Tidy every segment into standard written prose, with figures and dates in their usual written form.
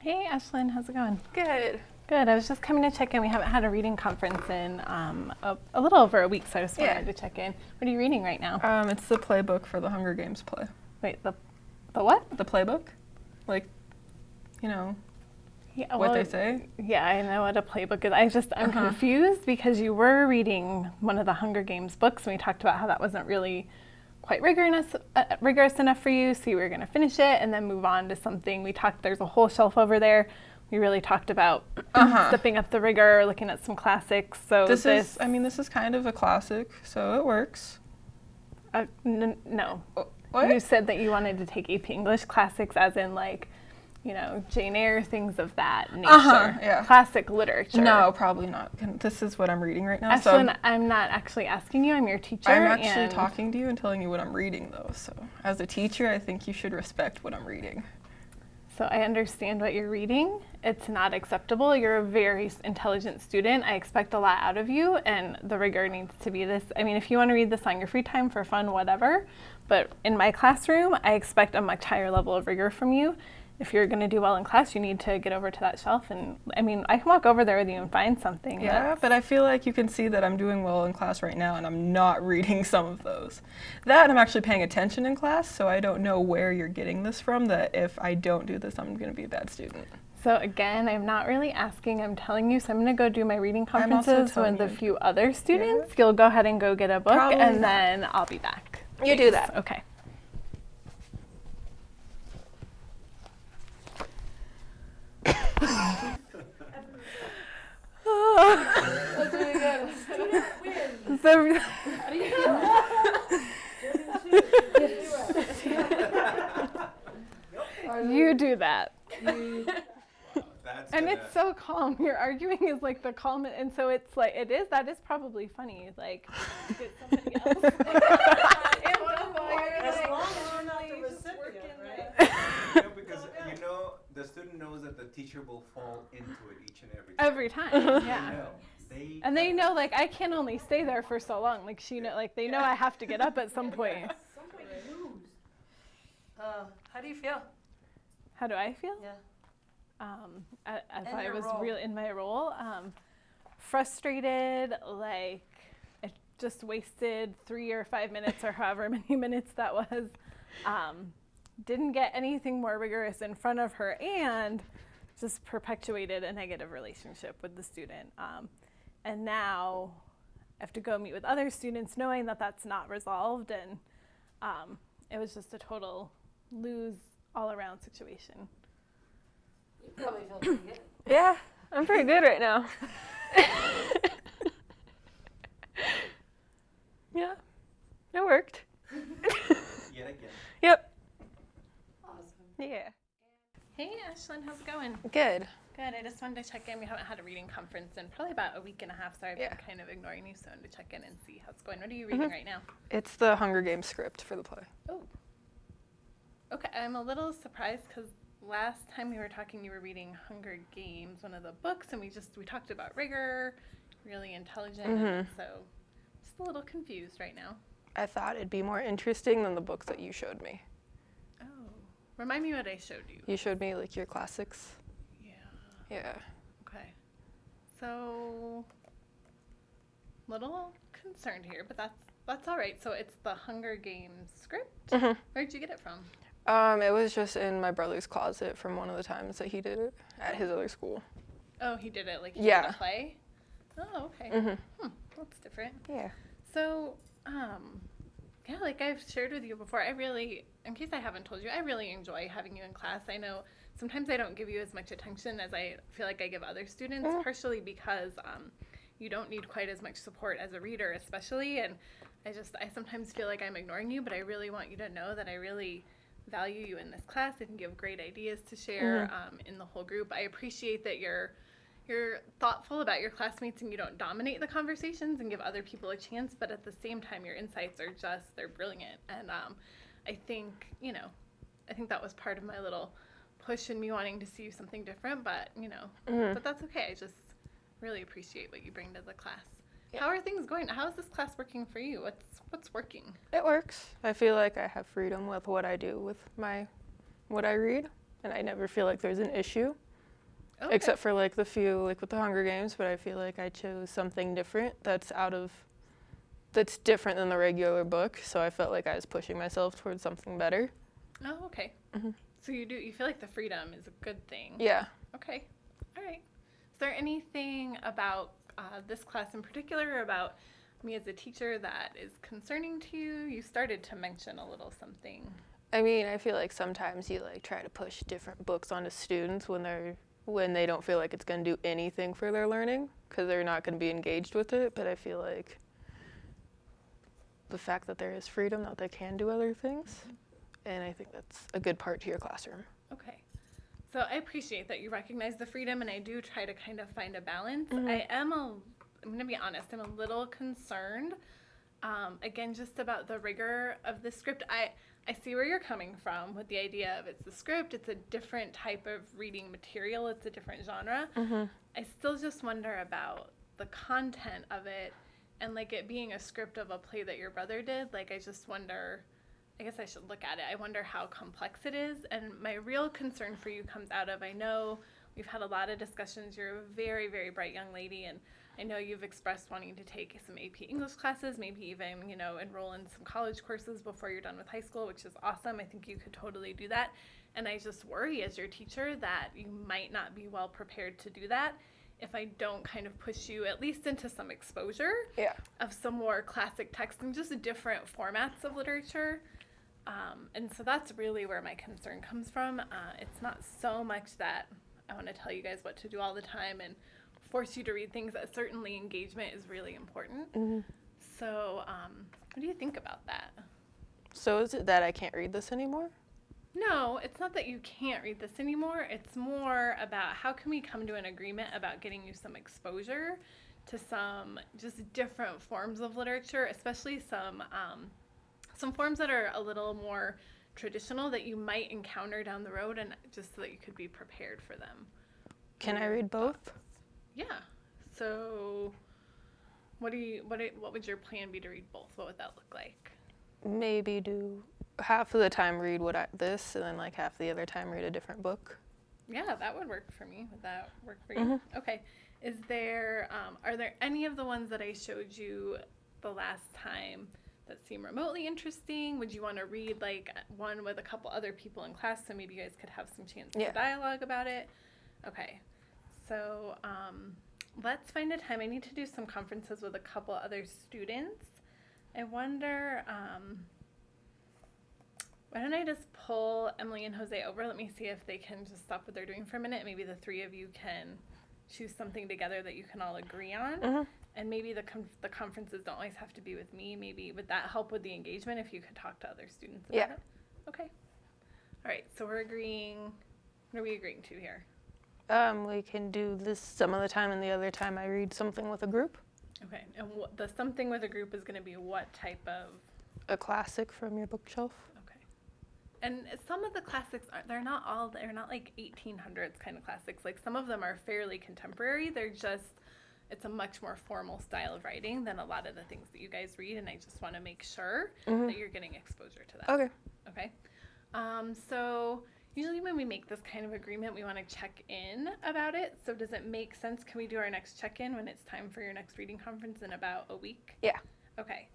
Hey, Ashlyn, how's it going? Good. Good. I was just coming to check in. We haven't had a reading conference in a little over a week, so I just wanted to check in. What are you reading right now? It's the playbook for the Hunger Games play. Wait, the what? The playbook? Like, what they say? Yeah, I know what a playbook is. I'm confused because you were reading one of the Hunger Games books, and we talked about how that wasn't really quite rigorous enough for you, so you were going to finish it and then move on to something. There's a whole shelf over there. We really talked about stepping up the rigor, looking at some classics. So this is kind of a classic, so it works. No. What? You said that you wanted to take AP English classics as in Jane Eyre, things of that nature. Yeah. Classic literature. No, probably not. This is what I'm reading right now. Ashlyn, I'm not actually asking you. I'm your teacher. I'm actually talking to you and telling you what I'm reading, though. So as a teacher, I think you should respect what I'm reading. So I understand what you're reading. It's not acceptable. You're a very intelligent student. I expect a lot out of you, and the rigor needs to be this. I mean, if you want to read this on your free time for fun, whatever. But in my classroom, I expect a much higher level of rigor from you. If you're going to do well in class, you need to get over to that shelf. And I mean, I can walk over there with you and find something. Yeah, but I feel like you can see that I'm doing well in class right now, and I'm not reading some of those. That I'm actually paying attention in class, so I don't know where you're getting this from, that if I don't do this, I'm going to be a bad student. So again, I'm not really asking, I'm telling you. So I'm going to go do my reading conferences with a few other students. Yeah. You'll go ahead and go get a book, and then I'll be back. You do that. Okay. That's really good. Student wins. How do you feel? You do that. And it's so calm. Your arguing is like the calm, and so it's like that is probably funny. Like, did somebody else? As long as you're not the recipient, right? Because the student knows that the teacher will fall into it each and every time. Yeah. They know, like, I can only stay there for so long. Like, they know I have to get up at some point. At some point you lose. How do you feel? How do I feel? Yeah. As I was real in my role, frustrated, like I just wasted 3 or 5 minutes or however many minutes that was. Didn't get anything more rigorous in front of her, and just perpetuated a negative relationship with the student. And now I have to go meet with other students knowing that that's not resolved, and it was just a total lose all around situation. You probably feel pretty good. Yeah, I'm pretty good right now. Yeah, it worked. Yet again. Yep. Awesome. Yeah. Hey, Ashlyn, how's it going? Good. Good. I just wanted to check in. We haven't had a reading conference in probably about a week and a half, so I've been kind of ignoring you, so I wanted to check in and see how it's going. What are you reading right now? It's the Hunger Games script for the play. Oh. Okay, I'm a little surprised because last time we were talking, you were reading Hunger Games, one of the books, and we talked about rigor, really intelligent, so just a little confused right now. I thought it'd be more interesting than the book that you showed me. Oh, remind me what I showed you. You showed me like your classics. Yeah. Okay. So, little concerned here, but that's all right. So it's the Hunger Games script. Where'd you get it from? It was just in my brother's closet from one of the times that he did it at his other school. Oh, he did it he did a play? Oh, okay. That's different. Yeah. So, yeah, like I've shared with you before, in case I haven't told you, I really enjoy having you in class. I know sometimes I don't give you as much attention as I feel like I give other students, partially because you don't need quite as much support as a reader, especially, and I sometimes feel like I'm ignoring you, but I really want you to know that I really value you in this class. I think you have great ideas to share in the whole group. I appreciate that you're thoughtful about your classmates and you don't dominate the conversations and give other people a chance, but at the same time your insights are they're brilliant. And I think that was part of my little push in me wanting to see you something different, but but that's okay. I just really appreciate what you bring to the class. Yeah. How are things going? How is this class working for you? What's working? It works. I feel like I have freedom with what I do with what I read, and I never feel like there's an issue. Okay. except for like the few like with the Hunger Games, but I feel like I chose something different that's different than the regular book, so I felt like I was pushing myself towards something better. Oh, okay. So you feel like the freedom is a good thing. Yeah. Okay. All right. Is there anything about this class in particular, or about me as a teacher, that is concerning to you? You started to mention a little something. I mean, I feel like sometimes you like try to push different books onto students when they don't feel like it's going to do anything for their learning because they're not going to be engaged with it, but I feel like the fact that there is freedom, that they can do other things, and I think that's a good part to your classroom. Okay. So I appreciate that you recognize the freedom, and I do try to kind of find a balance. I'm going to be honest, I'm a little concerned, again, just about the rigor of the script. I see where you're coming from with the idea of it's the script, it's a different type of reading material, it's a different genre. I still just wonder about the content of it, and like it being a script of a play that your brother did. Like, I just wonder, I guess I should look at it. I wonder how complex it is. And my real concern for you comes out of, I know we've had a lot of discussions. You're a very, very bright young lady, and I know you've expressed wanting to take some AP English classes, maybe even, enroll in some college courses before you're done with high school, which is awesome. I think you could totally do that. And I just worry as your teacher that you might not be well prepared to do that if I don't kind of push you at least into some exposure of some more classic text and just different formats of literature. And so that's really where my concern comes from. It's not so much that I want to tell you guys what to do all the time and force you to read things. That certainly engagement is really important. So what do you think about that? So is it that I can't read this anymore? No, it's not that you can't read this anymore. It's more about how can we come to an agreement about getting you some exposure to some just different forms of literature, especially some forms that are a little more traditional that you might encounter down the road, and just so that you could be prepared for them. Can I read both? Yeah. So what would your plan be to read both? What would that look like? Maybe do half of the time read this, and then like half the other time read a different book. Yeah, that would work for me. Would that work for you? Okay. Is there are there any of the ones that I showed you the last time that seem remotely interesting? Would you want to read like one with a couple other people in class so maybe you guys could have some chance to dialogue about it? Okay. So let's find a time. I need to do some conferences with a couple other students. I wonder, why don't I just pull Emily and Jose over? Let me see if they can just stop what they're doing for a minute. Maybe the three of you can choose something together that you can all agree on. And maybe the conferences don't always have to be with me. Maybe would that help with the engagement if you could talk to other students about it? Okay. All right, so we're agreeing. What are we agreeing to here? We can do this some of the time, and the other time I read something with a group. Okay, and the something with a group is going to be what type of? A classic from your bookshelf. Okay. And some of the classics, they're not like 1800s kind of classics. Like some of them are fairly contemporary. It's a much more formal style of writing than a lot of the things that you guys read, and I just want to make sure that you're getting exposure to that. Okay. Okay. So usually when we make this kind of agreement, we want to check in about it. So does it make sense? Can we do our next check-in when it's time for your next reading conference in about a week? Yeah. Okay.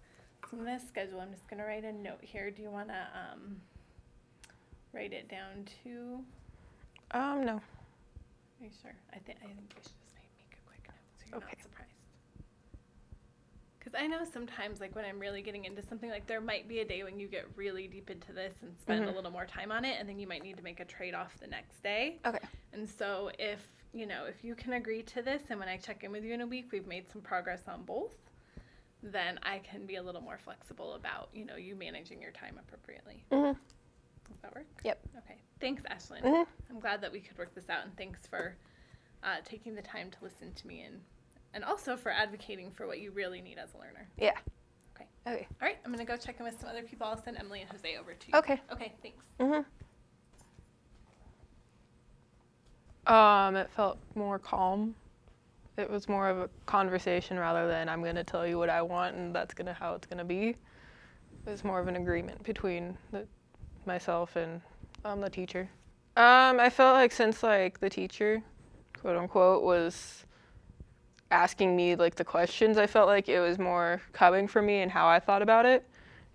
So I'm going to schedule. I'm just going to write a note here. Do you want to write it down too? No. Are you sure? I think I should just make a quick note so you're not surprised. Because I know sometimes, like when I'm really getting into something, like there might be a day when you get really deep into this and spend a little more time on it, and then you might need to make a trade-off the next day. Okay. And so if you can agree to this, and when I check in with you in a week, we've made some progress on both, then I can be a little more flexible about, you managing your time appropriately. Does that work? Yep. Okay. Thanks, Ashlyn. I'm glad that we could work this out, and thanks for taking the time to listen to me and also for advocating for what you really need as a learner. Yeah. Okay. Okay. All right. I'm going to go check in with some other people. I'll send Emily and Jose over to you. Okay. Okay. Thanks. It felt more calm. It was more of a conversation rather than I'm going to tell you what I want and that's how it's going to be. It was more of an agreement between myself and the teacher. I felt like since the teacher quote unquote, was asking me like the questions. I felt like it was more coming from me and how I thought about it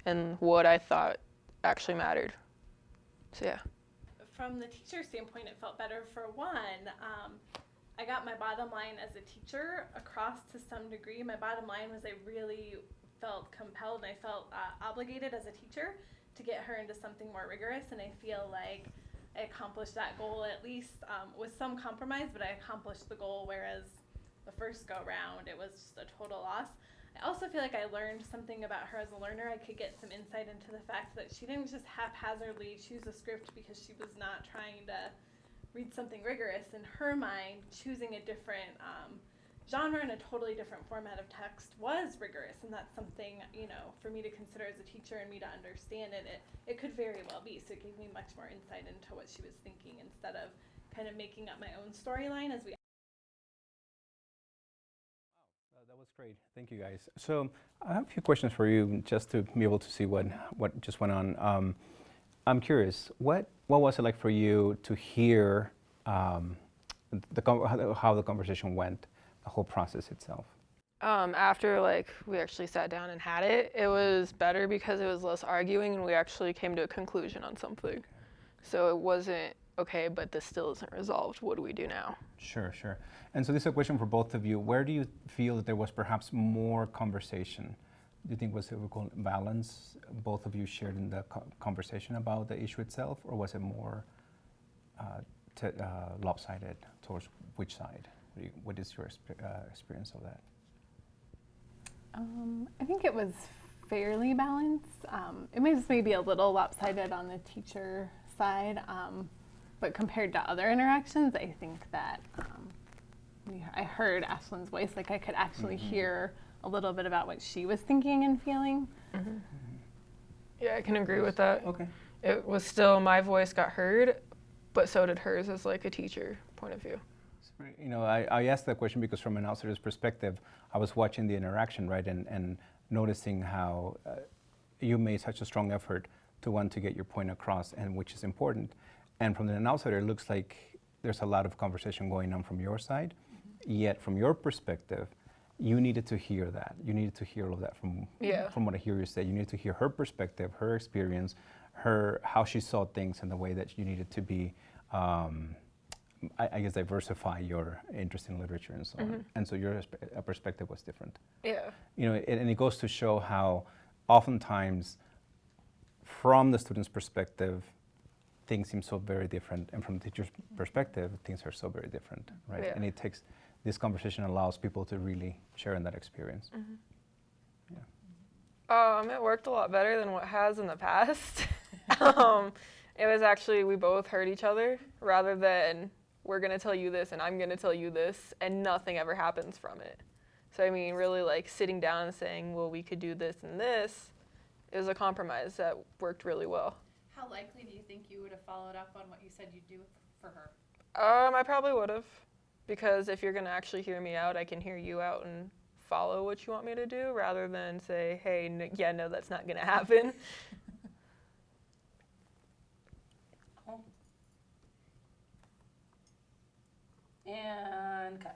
and what I thought actually mattered. So yeah. From the teacher standpoint, it felt better for one. I got my bottom line as a teacher across to some degree. My bottom line was I really felt compelled and I felt obligated as a teacher to get her into something more rigorous, and I feel like I accomplished that goal at least with some compromise, but I accomplished the goal, whereas the first go round it was just a total loss. I also feel like I learned something about her as a learner. I could get some insight into the fact that she didn't just haphazardly choose a script because she was not trying to read something rigorous. In her mind, choosing a different genre and a totally different format of text was rigorous, and that's something, you know, for me to consider as a teacher and me to understand it could very well be. So it gave me much more insight into what she was thinking instead of kind of making up my own storyline as we. That was great. Thank you, guys. So I have a few questions for you, just to be able to see what just went on. I'm curious, what was it like for you to hear how the conversation went, the whole process itself? After like we actually sat down and had it, it was better because it was less arguing and we actually came to a conclusion on something. So it wasn't, okay, but this still isn't resolved. What do we do now? Sure, sure. And so this is a question for both of you. Where do you feel that there was perhaps more conversation? Do you think was it called balance? Both of you shared in the conversation about the issue itself, or was it more lopsided towards which side? What is your experience of that? I think it was fairly balanced. It was maybe a little lopsided on the teacher side, but compared to other interactions, I think that I heard Ashlyn's voice. Like I could actually hear a little bit about what she was thinking and feeling. Yeah, I can agree with that. Okay. It was still, my voice got heard, but so did hers as like a teacher point of view. You know, I asked that question because from an outsider's perspective, I was watching the interaction, right, and noticing how you made such a strong effort to want to get your point across, and which is important. And from an outsider, it looks like there's a lot of conversation going on from your side, yet from your perspective, you needed to hear that. You needed to hear all of that from what I hear you say. You needed to hear her perspective, her experience, how she saw things, and the way that you needed to be, I guess, diversify your interest in literature and so on. And so your perspective was different. Yeah. You know, and it goes to show how oftentimes, from the student's perspective, things seem so very different, and from the teacher's perspective, things are so very different, right? Yeah. And it takes, this conversation allows people to really share in that experience. Yeah. It worked a lot better than what has in the past. It was actually, we both heard each other rather than we're gonna tell you this and I'm gonna tell you this and nothing ever happens from it. So I mean, really like sitting down and saying, well, we could do this and this, it was a compromise that worked really well. How likely do you think you would have followed up on what you said you'd do for her? I probably would have, because if you're gonna actually hear me out, I can hear you out and follow what you want me to do rather than say, hey, no, that's not gonna happen. And cut.